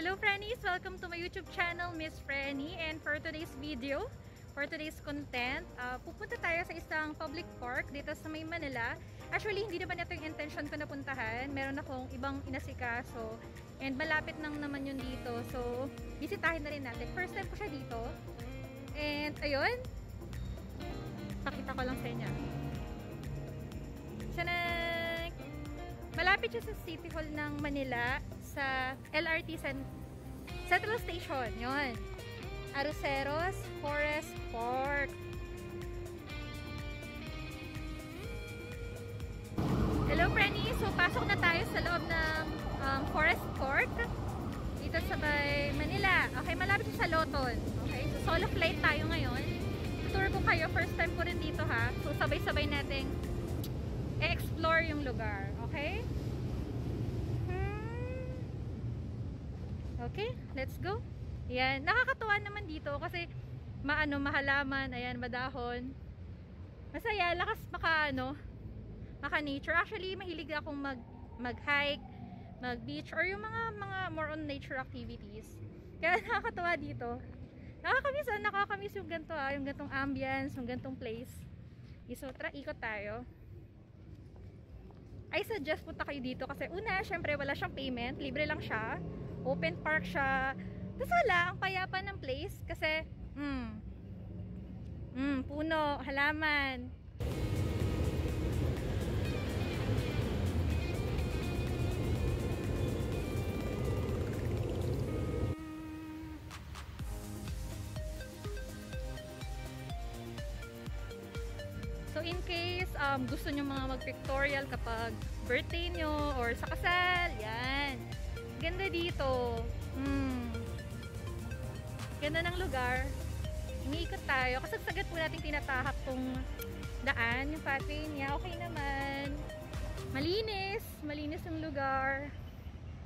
Hello Frannies! Welcome to my YouTube channel, Miss Franny. And for today's video, for today's content, pupunta tayo sa isang public park dito sa May Manila. Actually, hindi naman ito yung intention ko na puntahan. Meron akong ibang inasikaso. And malapit nang naman yun dito. So, bisitahin na rin natin. First time ko siya dito. And, ayun. Pakita ko lang sa inyo. Tiyanak! Malapit siya sa City Hall ng Manila, sa LRT Central Station. Yun. Arroceros Forest Park. Hello, Franny! So, pasok na tayo sa loob ng Forest Park. Dito sa Manila. Okay, malapit siya sa Loton. Okay, so solo flight tayo ngayon. Tour ko kayo. First time ko rin dito, ha. So, sabay-sabay nating explore yung lugar. Okay? Okay, let's go. Yan, nakakatuwa naman dito kasi mahalaman, ayan, madahon. Masaya, lakas maka-nature. Actually, mahilig akong mag-hike, mag-beach, or yung mga more on nature activities. Kaya nakakatuwa dito. Nakakamiss yung ganito, yung gantong ambience, yung gantong place. So, tara, ikot tayo. I suggest punta kayo dito kasi una, syempre wala siyang payment, libre lang siya. Open park siya. Tapos wala, ang payapa ng place kasi puno, halaman. So in case gusto nyo mga mag-pictorial kapag birthday nyo or sa kasal, yan. Ganda dito. Ganda ng lugar. Iniikot tayo. Kasagsagat po natin tinatahak tong daan. Yung pathway niya. Okay naman. Malinis. Malinis yung lugar.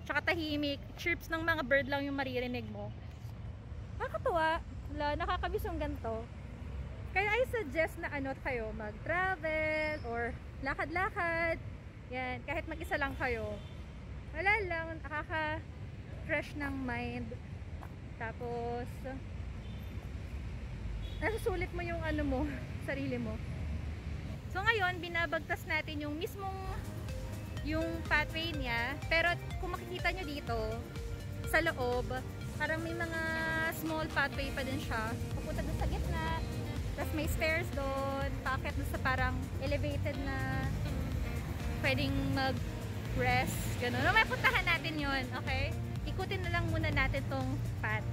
Tsaka tahimik. Chirps ng mga bird lang yung maririnig mo. Nakakatuwa. Nakakamiss yung ganito. Kaya I suggest na kayo mag-travel or lakad-lakad. Yan. Kahit mag-isa lang kayo. Wala lang, nakaka-fresh ng mind. Tapos, nasusulit mo yung sarili mo. So ngayon, binabagtas natin yung pathway niya. Pero kung makikita nyo dito, sa loob, parang may mga small pathway pa din siya. Pupunta doon sa gitna. Tapos may stairs doon. Paakyat doon sa parang elevated na pwedeng rest, gano'n. No, may puntahan natin yun, okay? Ikutin na lang muna natin tong path.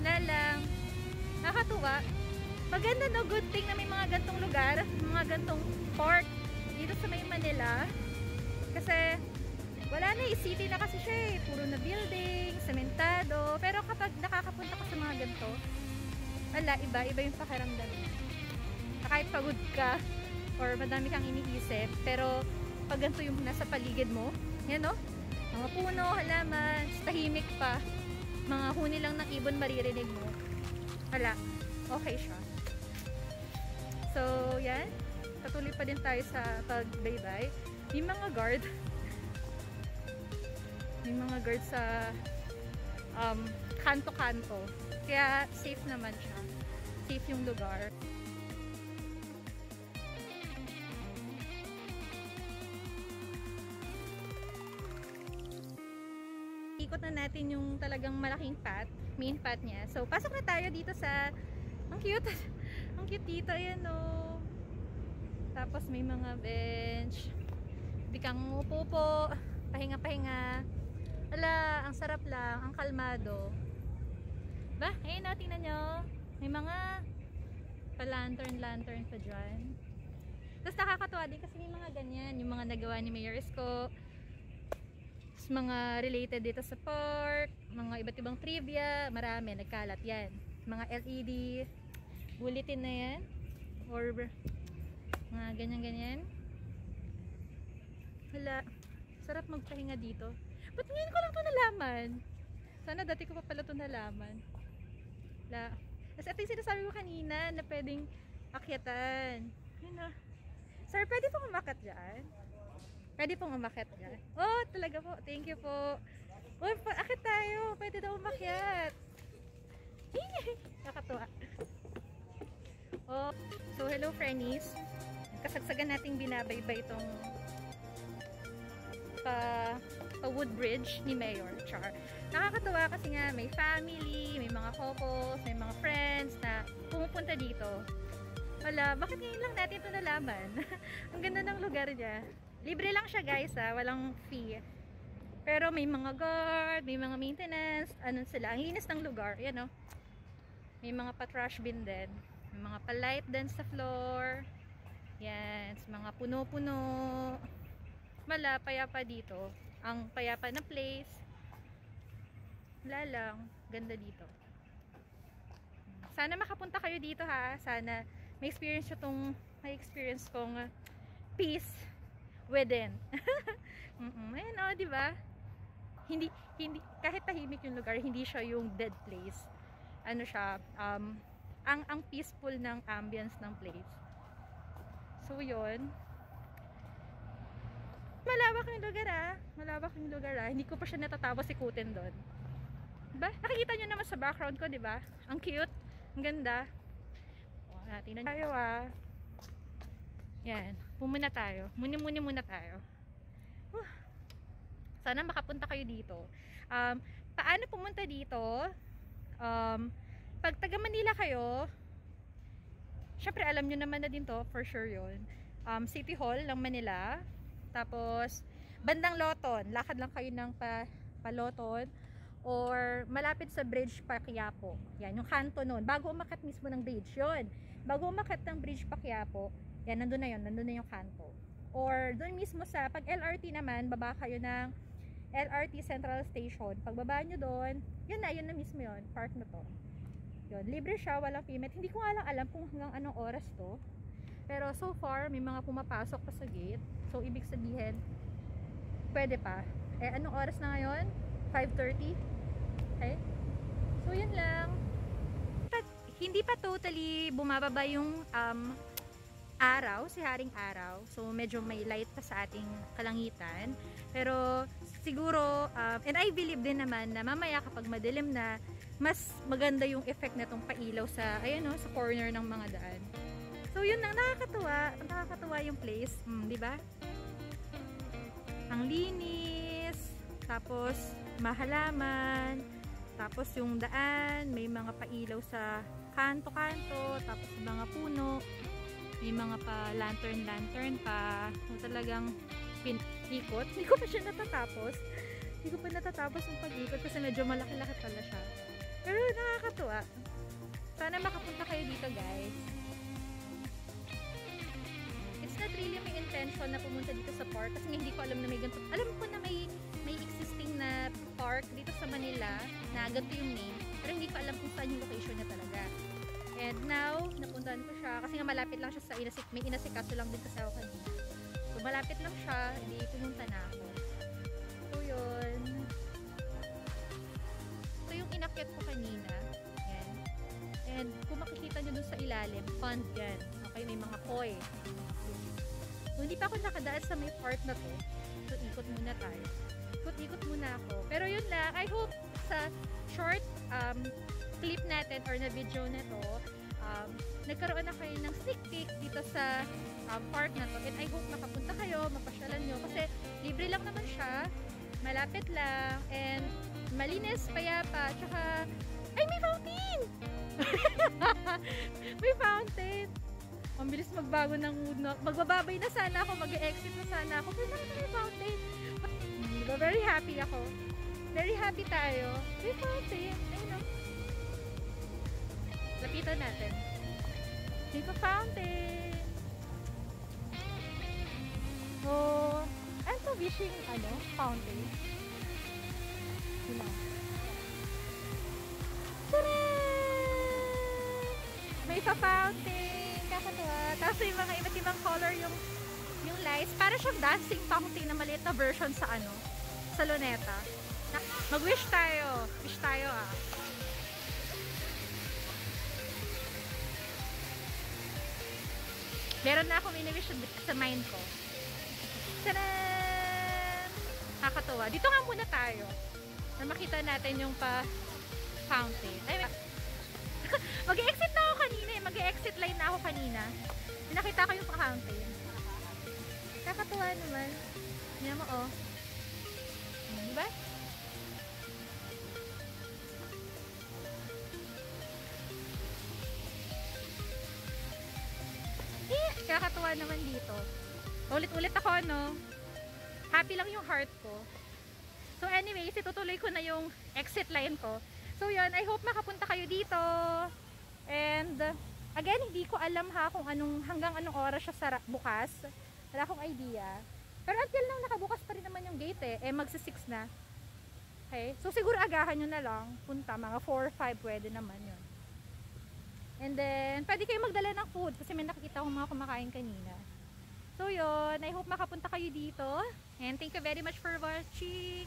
Lang. Nakatuwa. Maganda, no? Good thing na may mga gantong lugar, mga gantong park dito sa May Manila. Kasi, wala na, city na kasi siya eh. Puro na building, sementado. Pero kapag nakakapunta ka sa mga ganito, wala, iba yung pakiramdam. Kahit pagod ka, or madami kang iniisip, pero pag ganito yung nasa paligid mo, yan o, mga puno, halaman, tahimik pa, mga huni lang ng ibon maririnig mo, wala, okay siya. So, yan, patuloy pa din tayo sa pagbaybay. May mga guard sa kanto-kanto, kaya safe naman siya, safe yung lugar. Ikot na natin yung talagang malaking main path niya. So, pasok na tayo dito sa, ang cute. Ang cute dito, ayan o. Tapos may mga bench. Hindi kang upo po. Pahinga-pahinga. Ala, ang sarap lang. Ang kalmado. Ba? Ayun o, tingnan nyo. May mga pa-lantern pa dyan. Tapos nakakatuwa din kasi may mga ganyan. Yung mga nagawa ni Mayor Isko. Mga related dito sa park, mga iba't ibang trivia, marami, nagkalat yan. Mga LED, bulletin na yan, or mga ganyan-ganyan. Hala, sarap magpahinga dito. Ba't ngayon ko lang ito nalaman? Sana dati ko pa pala ito nalaman. Kasi ito yung sinasabi ko kanina na pwedeng akyatan. Yun na. Sir, pwede pong umakyat dyan? Pwede pong umakyat dyan. Oh, talaga po. Thank you po. Uy, akit tayo. Pwede daw umakyat. Nakatuwa. Oh, so hello friendies. Kasagsagan nating binabaybay itong pa wood bridge ni Mayor Char. Nakakatuwa kasi nga may family, may mga couples, may mga friends na pumupunta dito. Wala, bakit ngayon lang natin ito nalaman? Ang ganda ng lugar niya. Libre lang siya guys walang fee. Pero may mga guard, may mga maintenance, ano sila. Ang linis ng lugar, yan o. May mga pa-trash bin din. May mga pa-light din sa floor. Yan, mga puno-puno. Wala, payapa dito. Ang payapa na place. Wala lang, ganda dito. Sana makapunta kayo dito ha. Sana may experience may experience kong peace within. Ayan o, diba? Hindi, kahit tahimik yung lugar, hindi siya yung dead place. Ano siya, ang peaceful ng ambience ng place. So, yun. Malawak yung lugar malawak yung lugar hindi ko pa siya natatapos ikutin doon. Diba? Nakikita nyo naman sa background ko, diba? Ang cute, ang ganda. Tingnan tayo yan, pumuna tayo, muni muna tayo. Sana makapunta kayo dito. Paano pumunta dito? Pag taga Manila kayo, syempre alam nyo naman na din to, for sure yun. City Hall ng Manila. Tapos bandang Loton, lakad lang kayo ng pa Loton, or malapit sa bridge pa Quiapo. Yan, yung kanto nun, bago umakyat mismo ng bridge yun. Bago umakyat ng bridge pa Quiapo, yan, nandun na yung kanto. Or doon mismo sa, pag LRT naman, baba kayo ng LRT Central Station. Pagbaba nyo doon, yun na mismo yun, park na to. Yun, libre siya, walang payment. Hindi ko nga lang alam kung hanggang anong oras to. Pero so far, may mga pumapasok pa sa gate. So, ibig sabihin, pwede pa. Anong oras na ngayon? 5:30? Okay? So, yun lang. Hindi pa totally bumababa yung araw, si Haring Araw. So, medyo may light pa sa ating kalangitan. Pero, siguro, and I believe din naman na mamaya kapag madilim na, mas maganda yung effect na itong pailaw sa, ayan o, sa corner ng mga daan. So, yun lang, nakakatuwa yung place, di ba? Ang linis, tapos mahalaman, tapos yung daan, may mga pailaw sa kanto-kanto, tapos mga puno, may mga pa lantern pa. So, talagang ikot. Hindi ko pa siya natatapos. Hindi ko pa natatapos yung pag-ikot kasi medyo malaki-laki pala siya. Pero nakakatuwa. Sana makapunta kayo dito, guys. It's not really my intention na pumunta dito sa park kasi hindi ko alam na may ganito. Alam ko na may existing na park dito sa Manila na ganito yung name. Pero hindi ko alam kung saan yung location niya talaga. And now, napuntahan ko siya kasi nga malapit lang siya sa may inasikaso lang din kasi ako kanina. So, malapit lang siya, hindi pumunta na ako. So, yun. So, yung inakyat ko kanina, yan. And, kung makikita nyo dun sa ilalim, pond yan. Okay, may mga koi. So, hindi pa ako nakadaan sa may part na to. So, ikot muna tayo. Ikot muna ako. Pero yun lang, I hope sa short clip natin or na video na to, nagkaroon na kayo ng sneak peek dito sa park na to. And I hope makapunta kayo, mapasyalan nyo. Kasi libre lang naman siya. Malapit lang. And malinis, payapa. Tsaka, ay, may fountain! May fountain! Ang bilis magbago ng mood na. Magbababay na sana ako, mag-exit na sana ako. Pero naman may fountain. Diba? Very happy ako. Very happy tayo. May fountain. Ayun o. Lapitan natin. May fountain. So, I'm so wishing, fountain. Diba? Tadaan! May fountain. Kakatawa. Tapos may mga iba't ibang color yung lights. Para siyang dancing fountain na maliit na version sa sa Luneta. Mag-wish tayo. Wish tayo Meron na akong ini-wish sa mind ko. Tadaan! Nakakatawa. Dito nga muna tayo. makikita natin yung pa-fountain. Ay, mag-exit na ako kanina eh. Mag-exit line na ako kanina. Nakita ko yung pa-fountain. Kakatuwa naman. Yan mo, oh. Diba? Kakatuwa naman dito. Ulit-ulit ako, no? Happy lang yung heart ko. So anyways, itutuloy ko na yung exit line ko. So yun, I hope makapunta kayo dito. And again, hindi ko alam ha kung hanggang anong oras siya bukas. Wala akong idea. Pero until now, nakabukas pa rin naman yung gate eh. Magsi-6 na. Okay? So siguro agahan nyo na lang. Punta, mga 4 or 5 pwede naman yun. And then, pwede kayo magdala ng food kasi may nakikita akong mga kumakain kanina. So yun, I hope makapunta kayo dito. And thank you very much for watching.